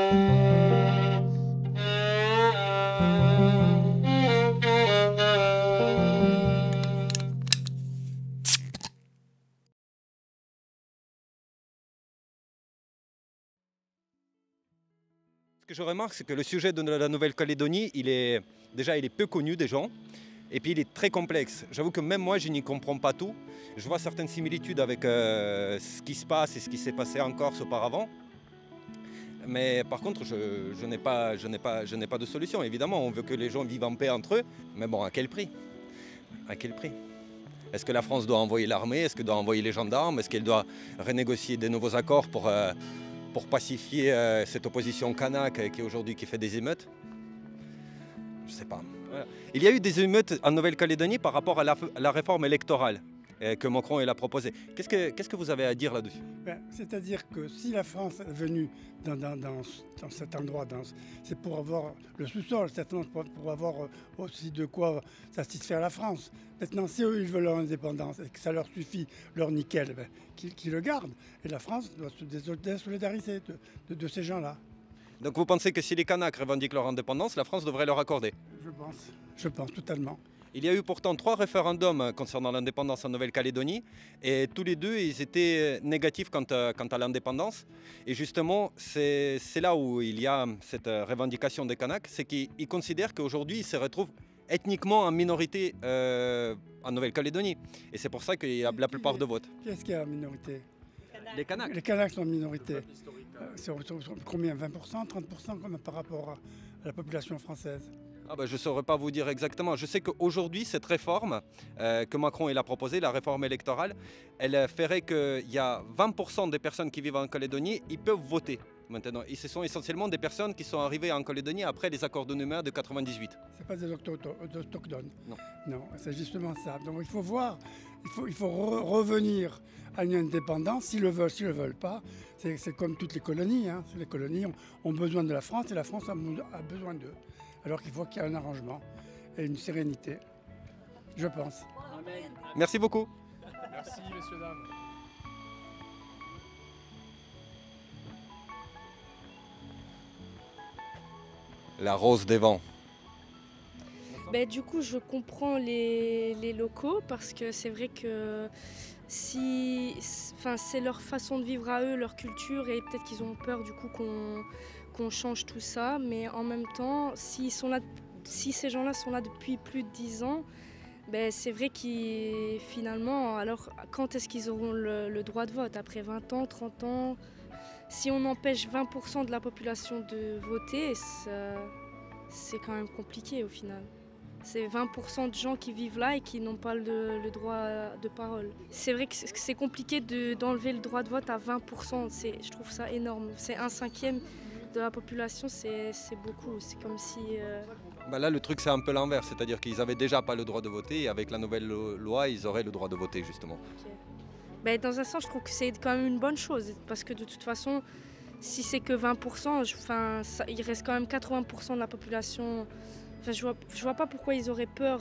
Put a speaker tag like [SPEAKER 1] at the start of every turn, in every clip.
[SPEAKER 1] Ce que je remarque, c'est que le sujet de la Nouvelle-Calédonie, il est peu connu des gens, et puis il est très complexe. J'avoue que même moi, je n'y comprends pas tout. Je vois certaines similitudes avec ce qui se passe et ce qui s'est passé en Corse auparavant. Mais par contre, je n'ai pas de solution. Évidemment, on veut que les gens vivent en paix entre eux, mais bon, à quel prix? À quel prix? Est-ce que la France doit envoyer l'armée? Est-ce qu'elle doit envoyer les gendarmes? Est-ce qu'elle doit renégocier des nouveaux accords pour pacifier cette opposition kanak qui aujourd'hui fait des émeutes? Je ne sais pas. Voilà. Il y a eu des émeutes en Nouvelle-Calédonie par rapport à la réforme électorale que Macron a proposée. Qu'est-ce que vous avez à dire là-dessus?
[SPEAKER 2] C'est-à-dire que si la France est venue dans cet endroit, c'est pour avoir le sous-sol, certainement pour avoir aussi de quoi satisfaire la France. Maintenant, si eux ils veulent leur indépendance et que ça leur suffit, leur nickel, qu'ils le gardent. Et la France doit se désolidariser de ces gens-là.
[SPEAKER 1] Donc vous pensez que si les Kanaks revendiquent leur indépendance, la France devrait leur accorder?
[SPEAKER 2] Je pense totalement.
[SPEAKER 1] Il y a eu pourtant 3 référendums concernant l'indépendance en Nouvelle-Calédonie et tous les deux ils étaient négatifs quant à l'indépendance. Et justement, c'est là où il y a cette revendication des Kanaks, c'est qu'ils considèrent qu'aujourd'hui ils se retrouvent ethniquement en minorité en Nouvelle-Calédonie. Et c'est pour ça qu'il y a la plupart de votes.
[SPEAKER 2] Qu'est-ce qu'il y a en minorité?
[SPEAKER 1] Les Kanaks.
[SPEAKER 2] Les Kanaks sont en minorité. C'est combien? 20%, 30% par rapport à la population française?
[SPEAKER 1] Je ne saurais pas vous dire exactement. Je sais qu'aujourd'hui, cette réforme que Macron a proposée, la réforme électorale, elle ferait qu'il y a 20% des personnes qui vivent en Calédonie, ils peuvent voter maintenant. Et ce sont essentiellement des personnes qui sont arrivées en Calédonie après les accords de Nouméa de 98.
[SPEAKER 2] Ce n'est pas des autochtones.
[SPEAKER 1] Non.
[SPEAKER 2] Non, c'est justement ça. Donc il faut voir, il faut revenir à une indépendance, s'ils le veulent, s'ils ne le veulent pas. C'est comme toutes les colonies. Hein. Les colonies ont besoin de la France et la France a besoin d'eux. Alors qu'il faut qu'il y ait un arrangement et une sérénité, je pense.
[SPEAKER 3] Amen.
[SPEAKER 1] Merci beaucoup.
[SPEAKER 3] Merci, messieurs, dames.
[SPEAKER 1] La rose des vents.
[SPEAKER 4] Du coup, je comprends les locaux parce que c'est vrai que c'est leur façon de vivre à eux, leur culture, et peut-être qu'ils ont peur du coup qu'on change tout ça. Mais en même temps, si ces gens-là sont là depuis plus de 10 ans, c'est vrai qu'ils finalement, alors quand est-ce qu'ils auront le droit de vote? Après 20 ans, 30 ans? Si on empêche 20% de la population de voter, c'est quand même compliqué au final. C'est 20% de gens qui vivent là et qui n'ont pas le droit de parole. C'est vrai que c'est compliqué d'enlever le droit de vote à 20%. Je trouve ça énorme. C'est 1/5 de la population, c'est beaucoup. C'est comme si...
[SPEAKER 1] Là, le truc, c'est un peu l'inverse. C'est-à-dire qu'ils n'avaient déjà pas le droit de voter et avec la nouvelle loi, ils auraient le droit de voter, justement.
[SPEAKER 4] Okay. Dans un sens, je trouve que c'est quand même une bonne chose. Parce que de toute façon, si c'est que 20%, il reste quand même 80% de la population. Je vois pas pourquoi ils auraient peur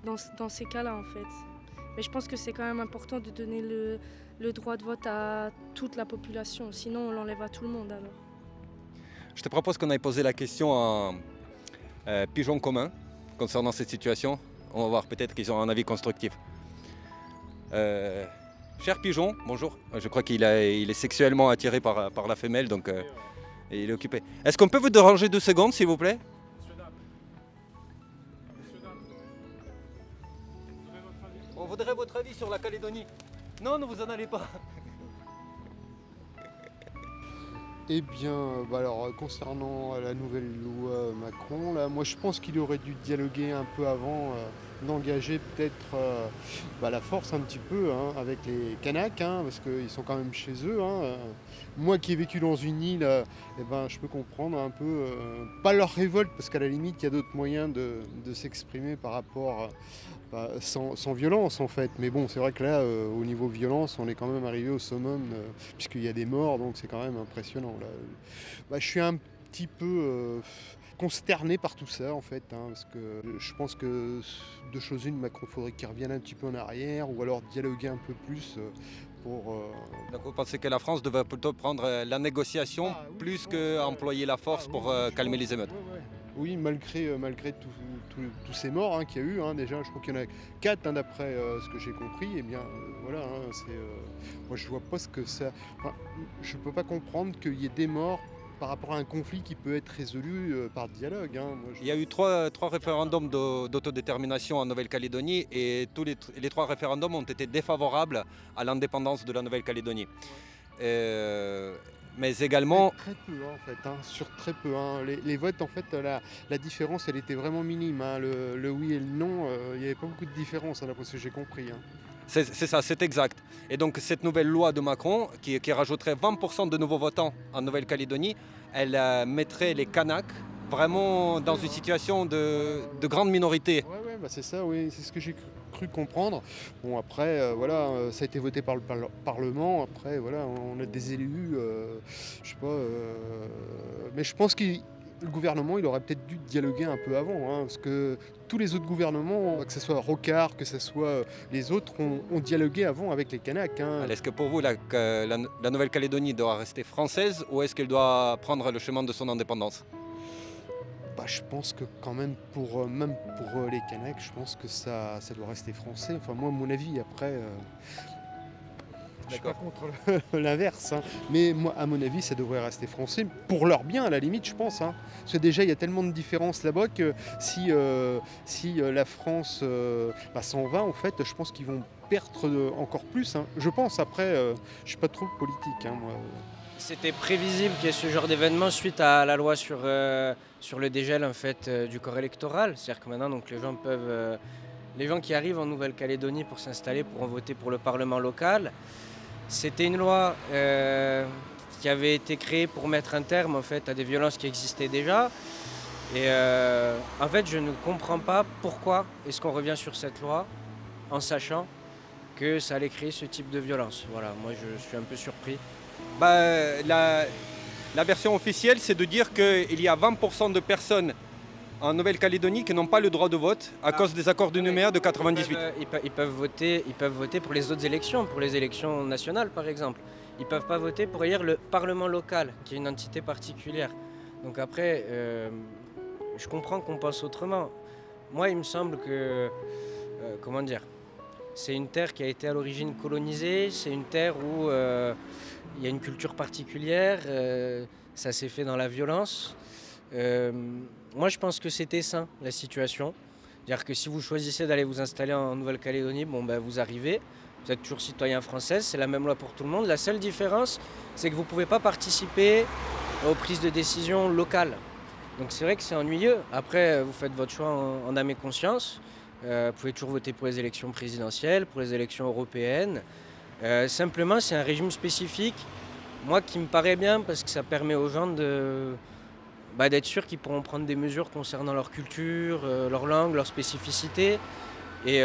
[SPEAKER 4] dans ces cas-là, en fait. Mais je pense que c'est quand même important de donner le droit de vote à toute la population. Sinon, on l'enlève à tout le monde, alors.
[SPEAKER 1] Je te propose qu'on aille poser la question à Pigeon commun concernant cette situation. On va voir, peut-être qu'ils ont un avis constructif. Cher Pigeon, bonjour. Je crois qu'il est sexuellement attiré par la femelle, donc il est occupé. Est-ce qu'on peut vous déranger 2 secondes, s'il vous plaît? On voudrait votre avis sur la Calédonie. Non, ne vous en allez pas.
[SPEAKER 5] Eh bien, alors concernant la nouvelle loi Macron, là, moi je pense qu'il aurait dû dialoguer un peu avant, d'engager peut-être la force un petit peu avec les Kanaks, parce qu'ils sont quand même chez eux. Moi qui ai vécu dans une île, je peux comprendre un peu, pas leur révolte, parce qu'à la limite il y a d'autres moyens de s'exprimer par rapport sans violence en fait. Mais bon, c'est vrai que là, au niveau violence, on est quand même arrivé au summum, puisqu'il y a des morts, donc c'est quand même impressionnant. Là. Je suis un petit peu consterné par tout ça en fait, parce que je pense que 2 choses une, Macron faudrait qu'il revienne un petit peu en arrière, ou alors dialoguer un peu plus
[SPEAKER 1] Donc vous pensez que la France devrait plutôt prendre la négociation
[SPEAKER 5] Oui,
[SPEAKER 1] plus
[SPEAKER 5] je pense,
[SPEAKER 1] qu'employer la force
[SPEAKER 5] oui,
[SPEAKER 1] pour
[SPEAKER 5] je
[SPEAKER 1] calmer
[SPEAKER 5] pense.
[SPEAKER 1] les émeutes?
[SPEAKER 5] Ouais. Oui, malgré tous ces morts qu'il y a eu, déjà, je crois qu'il y en a 4 d'après ce que j'ai compris, et bien voilà, moi je vois pas ce que ça. Enfin, je peux pas comprendre qu'il y ait des morts par rapport à un conflit qui peut être résolu par dialogue.
[SPEAKER 1] Il y a eu trois référendums d'autodétermination en Nouvelle-Calédonie et les 3 référendums ont été défavorables à l'indépendance de la Nouvelle-Calédonie. Mais également,
[SPEAKER 5] Très peu en fait, sur très peu. Les votes, en fait, la différence, elle était vraiment minime. Le oui et le non, il n'y avait pas beaucoup de différence, d'après ce que j'ai compris.
[SPEAKER 1] c'est ça, c'est exact. Et donc cette nouvelle loi de Macron, qui rajouterait 20% de nouveaux votants en Nouvelle-Calédonie, elle mettrait les Kanaks vraiment dans une situation de grande minorité.
[SPEAKER 5] Ouais, c'est ça, oui, c'est ce que j'ai cru comprendre. Bon, après, voilà, ça a été voté par le Parlement. Après, voilà, on a des élus, je sais pas, mais je pense que le gouvernement, il aurait peut-être dû dialoguer un peu avant, parce que tous les autres gouvernements, que ce soit Rocard, que ce soit les autres, ont dialogué avant avec les Kanaks.
[SPEAKER 1] Est-ce que pour vous, la Nouvelle-Calédonie doit rester française ou est-ce qu'elle doit prendre le chemin de son indépendance?
[SPEAKER 5] Je pense que quand même pour les Kanaks, je pense que ça doit rester français. Enfin, moi, à mon avis, après, je suis pas contre l'inverse. Mais moi, à mon avis, ça devrait rester français. Pour leur bien, à la limite, je pense. Parce que déjà, il y a tellement de différences là-bas que si la France s'en va, en fait, je pense qu'ils vont perdre encore plus. Je pense. Après, je suis pas trop politique, moi.
[SPEAKER 6] C'était prévisible qu'il y ait ce genre d'événement suite à la loi sur le dégel en fait, du corps électoral. C'est-à-dire que maintenant, donc, les gens qui arrivent en Nouvelle-Calédonie pour s'installer pourront voter pour le Parlement local. C'était une loi qui avait été créée pour mettre un terme en fait, à des violences qui existaient déjà. Et en fait, je ne comprends pas pourquoi est-ce qu'on revient sur cette loi en sachant que ça allait créer ce type de violence. Voilà, moi je suis un peu surpris.
[SPEAKER 1] La version officielle, c'est de dire qu'il y a 20% de personnes en Nouvelle-Calédonie qui n'ont pas le droit de vote à cause des accords de Nouméa de 98.
[SPEAKER 6] Ils peuvent voter pour les autres élections, pour les élections nationales par exemple. Ils ne peuvent pas voter pour élire le Parlement local, qui est une entité particulière. Donc après, je comprends qu'on pense autrement. Moi, il me semble que, comment dire, c'est une terre qui a été à l'origine colonisée, c'est une terre où il y a une culture particulière, ça s'est fait dans la violence. Moi, je pense que c'était sain, la situation. C'est-à-dire que si vous choisissez d'aller vous installer en Nouvelle-Calédonie, vous arrivez, vous êtes toujours citoyen français, c'est la même loi pour tout le monde. La seule différence, c'est que vous ne pouvez pas participer aux prises de décision locales. Donc c'est vrai que c'est ennuyeux. Après, vous faites votre choix en âme et conscience. Vous pouvez toujours voter pour les élections présidentielles, pour les élections européennes. Simplement, c'est un régime spécifique, moi, qui me paraît bien parce que ça permet aux gens d'être sûrs qu'ils pourront prendre des mesures concernant leur culture, leur langue, leur spécificité. Et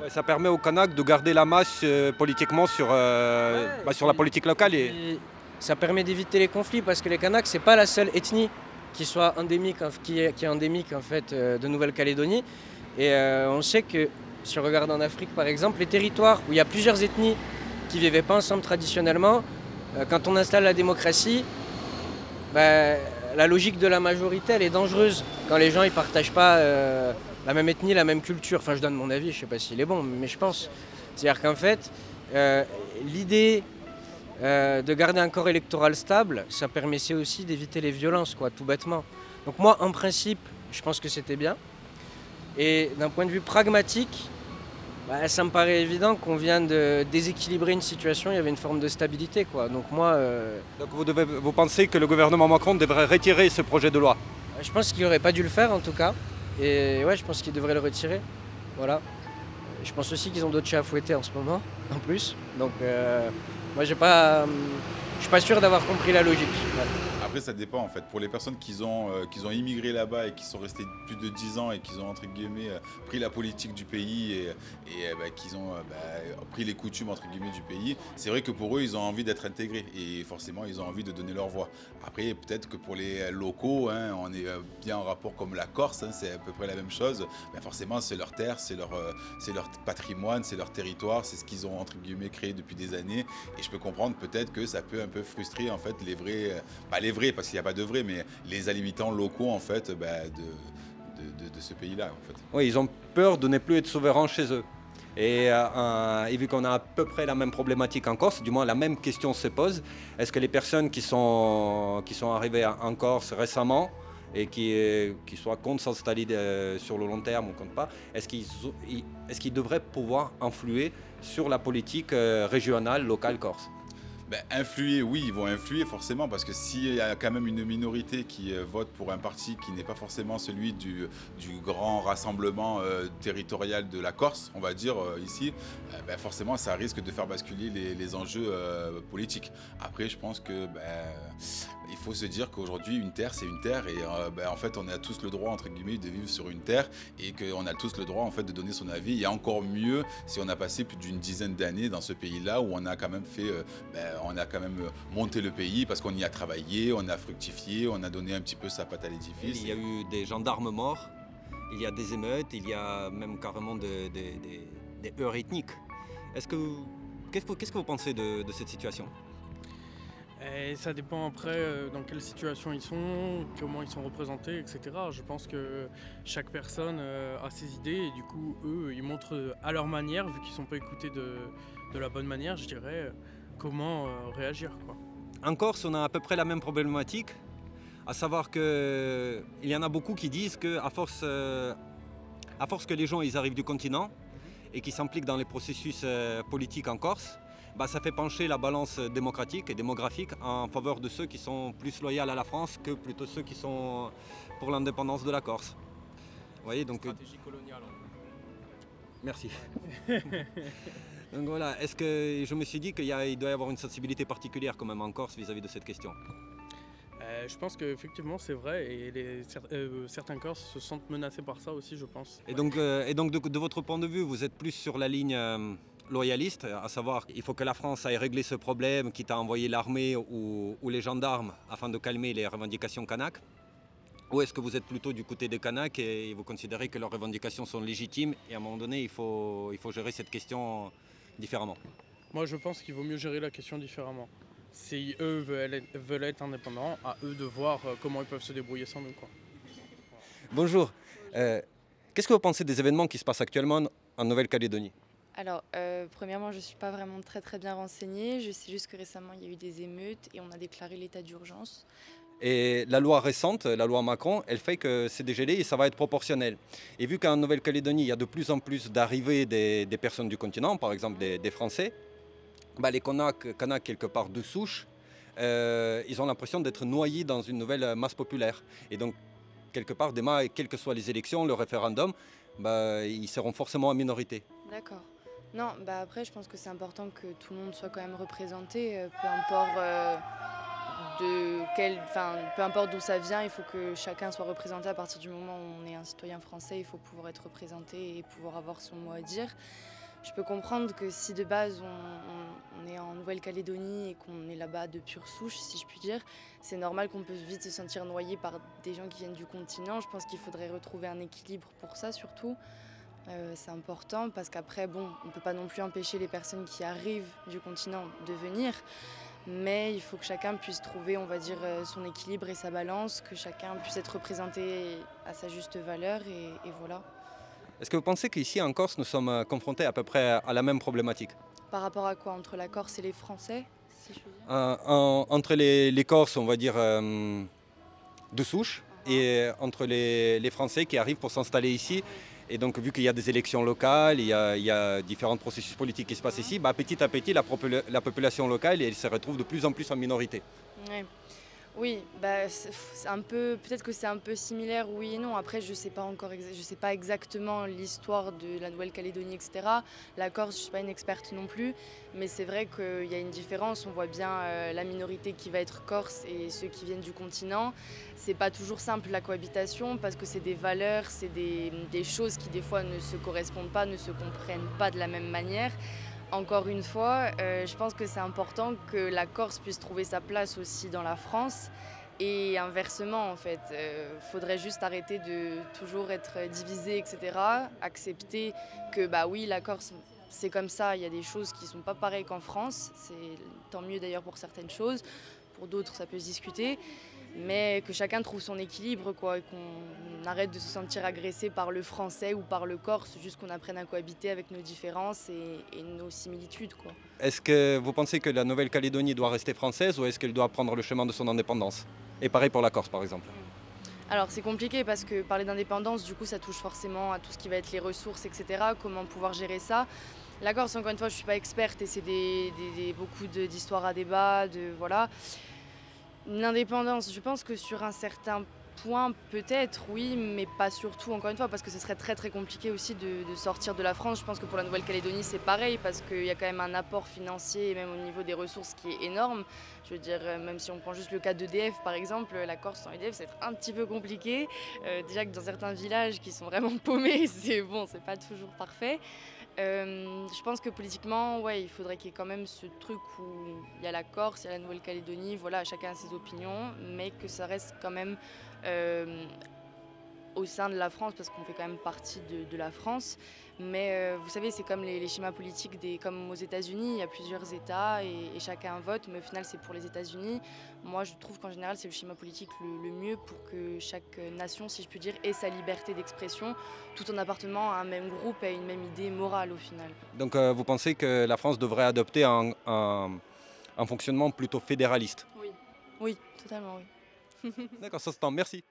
[SPEAKER 1] ça permet aux Kanaks de garder la masse politiquement sur la politique locale. Et
[SPEAKER 6] ça permet d'éviter les conflits parce que les Kanaks, c'est pas la seule ethnie qui soit endémique, qui est endémique en fait, de Nouvelle-Calédonie. Et on sait que, si on regarde en Afrique par exemple, les territoires où il y a plusieurs ethnies qui ne vivaient pas ensemble traditionnellement, quand on installe la démocratie, la logique de la majorité, elle est dangereuse. Quand les gens ne partagent pas la même ethnie, la même culture. Enfin, je donne mon avis, je ne sais pas s'il est bon, mais je pense. C'est-à-dire qu'en fait, l'idée de garder un corps électoral stable, ça permettait aussi d'éviter les violences, tout bêtement. Donc moi, en principe, je pense que c'était bien. Et d'un point de vue pragmatique, ça me paraît évident qu'on vient de déséquilibrer une situation, il y avait une forme de stabilité. Donc moi...
[SPEAKER 1] Donc vous pensez que le gouvernement Macron devrait retirer ce projet de loi?
[SPEAKER 6] Je pense qu'il n'aurait pas dû le faire en tout cas. Et ouais, je pense qu'il devrait le retirer. Voilà. Je pense aussi qu'ils ont d'autres chats à fouetter en ce moment, en plus. Donc moi, je suis pas sûr d'avoir compris la logique. Ouais.
[SPEAKER 7] Après, ça dépend en fait. Pour les personnes qui ont immigré là-bas et qui sont restés plus de 10 ans et qui ont entre guillemets pris la politique du pays et qui ont pris les coutumes entre guillemets du pays, c'est vrai que pour eux, ils ont envie d'être intégrés et forcément, ils ont envie de donner leur voix. Après, peut-être que pour les locaux, hein, on est bien en rapport comme la Corse, hein, c'est à peu près la même chose. Ben forcément, c'est leur terre, c'est leur patrimoine, c'est leur territoire, c'est ce qu'ils ont entre guillemets créé depuis des années. Et je peux comprendre peut-être que ça peut un peu frustrer en fait les vrais, pas les vrais parce qu'il n'y a pas de vrais, mais les habitants locaux en fait de ce pays-là en fait.
[SPEAKER 1] Oui, ils ont peur de ne plus être souverains chez eux. Et vu qu'on a à peu près la même problématique en Corse, du moins la même question se pose, est-ce que les personnes qui sont arrivées en Corse récemment et qui soient contre s'installer sur le long terme ou contre pas, est-ce qu'ils devraient pouvoir influer sur la politique régionale, locale corse?
[SPEAKER 7] Influer, oui, ils vont influer forcément parce que s'il y a quand même une minorité qui vote pour un parti qui n'est pas forcément celui du grand rassemblement territorial de la Corse, on va dire ici, forcément ça risque de faire basculer les enjeux politiques. Après, je pense que il faut se dire qu'aujourd'hui une terre c'est une terre et en fait on a tous le droit entre guillemets de vivre sur une terre et qu'on a tous le droit en fait de donner son avis. Et encore mieux si on a passé plus d'une dizaine d'années dans ce pays-là où on a quand même fait on a quand même monté le pays parce qu'on y a travaillé, on a fructifié, on a donné un petit peu sa patte à l'édifice.
[SPEAKER 1] Il y a eu des gendarmes morts, il y a des émeutes, il y a même carrément des heurts ethniques. Qu'est-ce que vous pensez de cette situation?
[SPEAKER 3] Et ça dépend après dans quelle situation ils sont, comment ils sont représentés, etc. Je pense que chaque personne a ses idées et du coup, eux, ils montrent à leur manière, vu qu'ils ne sont pas écoutés de la bonne manière, je dirais, comment réagir, quoi.
[SPEAKER 1] En Corse, on a à peu près la même problématique, à savoir qu'il y en a beaucoup qui disent qu'à force que les gens ils arrivent du continent et qui s'impliquent dans les processus politiques en Corse, ça fait pencher la balance démocratique et démographique en faveur de ceux qui sont plus loyaux à la France que plutôt ceux qui sont pour l'indépendance de la Corse. Vous voyez, donc,
[SPEAKER 3] stratégie coloniale.
[SPEAKER 1] Merci. Donc voilà, est-ce que je me suis dit qu'il doit y avoir une sensibilité particulière quand même en Corse vis-à-vis de cette question?
[SPEAKER 3] Je pense qu'effectivement c'est vrai et certains Corses se sentent menacés par ça aussi, je pense.
[SPEAKER 1] Et donc, de votre point de vue, vous êtes plus sur la ligne loyaliste, à savoir il faut que la France aille régler ce problème, quitte à envoyer l'armée ou les gendarmes afin de calmer les revendications kanak? Ou est-ce que vous êtes plutôt du côté des Kanaks et vous considérez que leurs revendications sont légitimes et à un moment donné il faut gérer cette question différemment?
[SPEAKER 3] Moi je pense qu'il vaut mieux gérer la question différemment. Si eux veulent être indépendants, à eux de voir comment ils peuvent se débrouiller sans nous, quoi.
[SPEAKER 1] Bonjour, qu'est-ce que vous pensez des événements qui se passent actuellement en Nouvelle-Calédonie?
[SPEAKER 8] Alors, premièrement, je ne suis pas vraiment très bien renseignée. Je sais juste que récemment, il y a eu des émeutes et on a déclaré l'état d'urgence.
[SPEAKER 1] Et la loi récente, la loi Macron, elle fait que c'est dégelé et ça va être proportionnel. Et vu qu'en Nouvelle-Calédonie, il y a de plus en plus d'arrivées des personnes du continent, par exemple des Français, les Kanaks quelque part de souche, ils ont l'impression d'être noyés dans une nouvelle masse populaire. Et donc, quelque part, demain, quelles que soient les élections, le référendum, ils seront forcément en minorité.
[SPEAKER 8] D'accord. Non, après, je pense que c'est important que tout le monde soit quand même représenté, peu importe peu importe d'où ça vient, il faut que chacun soit représenté. À partir du moment où on est un citoyen français, il faut pouvoir être représenté et pouvoir avoir son mot à dire. Je peux comprendre que si de base on est en Nouvelle-Calédonie et qu'on est là-bas de pure souche, si je puis dire, c'est normal qu'on peut vite se sentir noyé par des gens qui viennent du continent. Je pense qu'il faudrait retrouver un équilibre pour ça surtout. C'est important parce qu'après, on ne peut pas non plus empêcher les personnes qui arrivent du continent de venir. Mais il faut que chacun puisse trouver, on va dire, son équilibre et sa balance, que chacun puisse être représenté à sa juste valeur et voilà.
[SPEAKER 1] Est-ce que vous pensez qu'ici en Corse, nous sommes confrontés à peu près à la même problématique?
[SPEAKER 8] Par rapport à quoi? Entre la Corse et les Français, si je puis dire?
[SPEAKER 1] Entre les Corses, on va dire, de souche, et entre les Français qui arrivent pour s'installer ici. Et donc, vu qu'il y a des élections locales, il y a différents processus politiques qui se passent ici, petit à petit, la population locale elle se retrouve de plus en plus en minorité.
[SPEAKER 8] Ouais. Oui, bah, c'est un peu, peut-être que c'est un peu similaire, oui et non. Après, je sais pas encore, je sais pas exactement l'histoire de la Nouvelle-Calédonie, etc. La Corse, je suis pas une experte non plus, mais c'est vrai qu'il y a une différence. On voit bien la minorité qui va être corse et ceux qui viennent du continent. C'est pas toujours simple la cohabitation parce que c'est des valeurs, c'est des choses qui des fois ne se correspondent pas, ne se comprennent pas de la même manière. Encore une fois, je pense que c'est important que la Corse puisse trouver sa place aussi dans la France et inversement en fait. Faudrait juste arrêter de toujours être divisé, etc. Accepter que bah oui, la Corse c'est comme ça, il y a des choses qui sont pas pareilles qu'en France. C'est tant mieux d'ailleurs pour certaines choses, pour d'autres ça peut se discuter. Mais que chacun trouve son équilibre, quoi, et qu'on arrête de se sentir agressé par le français ou par le corse, juste qu'on apprenne à cohabiter avec nos différences et nos similitudes, quoi.
[SPEAKER 1] Est-ce que vous pensez que la Nouvelle-Calédonie doit rester française ou est-ce qu'elle doit prendre le chemin de son indépendance? Et pareil pour la Corse, par exemple.
[SPEAKER 8] Alors c'est compliqué parce que parler d'indépendance, du coup, ça touche forcément à tout ce qui va être les ressources, etc. Comment pouvoir gérer ça. La Corse, encore une fois, je ne suis pas experte et c'est beaucoup d'histoires à débat, voilà. L'indépendance, je pense que sur un certain point, peut-être, oui, mais pas surtout, encore une fois, parce que ce serait très très compliqué aussi de sortir de la France. Je pense que pour la Nouvelle-Calédonie, c'est pareil, parce qu'il y a quand même un apport financier, et même au niveau des ressources, qui est énorme. Je veux dire, même si on prend juste le cas d'EDF, par exemple, la Corse sans EDF, c'est un petit peu compliqué. Déjà que dans certains villages qui sont vraiment paumés, c'est pas toujours parfait. Je pense que politiquement, ouais, il faudrait qu'il y ait quand même ce truc où il y a la Corse, il y a la Nouvelle-Calédonie, voilà, chacun a ses opinions, mais que ça reste quand même au sein de la France, parce qu'on fait quand même partie de la France. Mais vous savez, c'est comme les schémas politiques, comme aux États-Unis, il y a plusieurs États et chacun vote, mais au final, c'est pour les États-Unis. Moi, je trouve qu'en général, c'est le schéma politique le mieux pour que chaque nation, si je puis dire, ait sa liberté d'expression, tout en appartenant à un même groupe et à une même idée morale au final.
[SPEAKER 1] Donc vous pensez que la France devrait adopter un fonctionnement plutôt fédéraliste?
[SPEAKER 8] Oui, oui, totalement, oui.
[SPEAKER 1] D'accord, ça se tend, merci.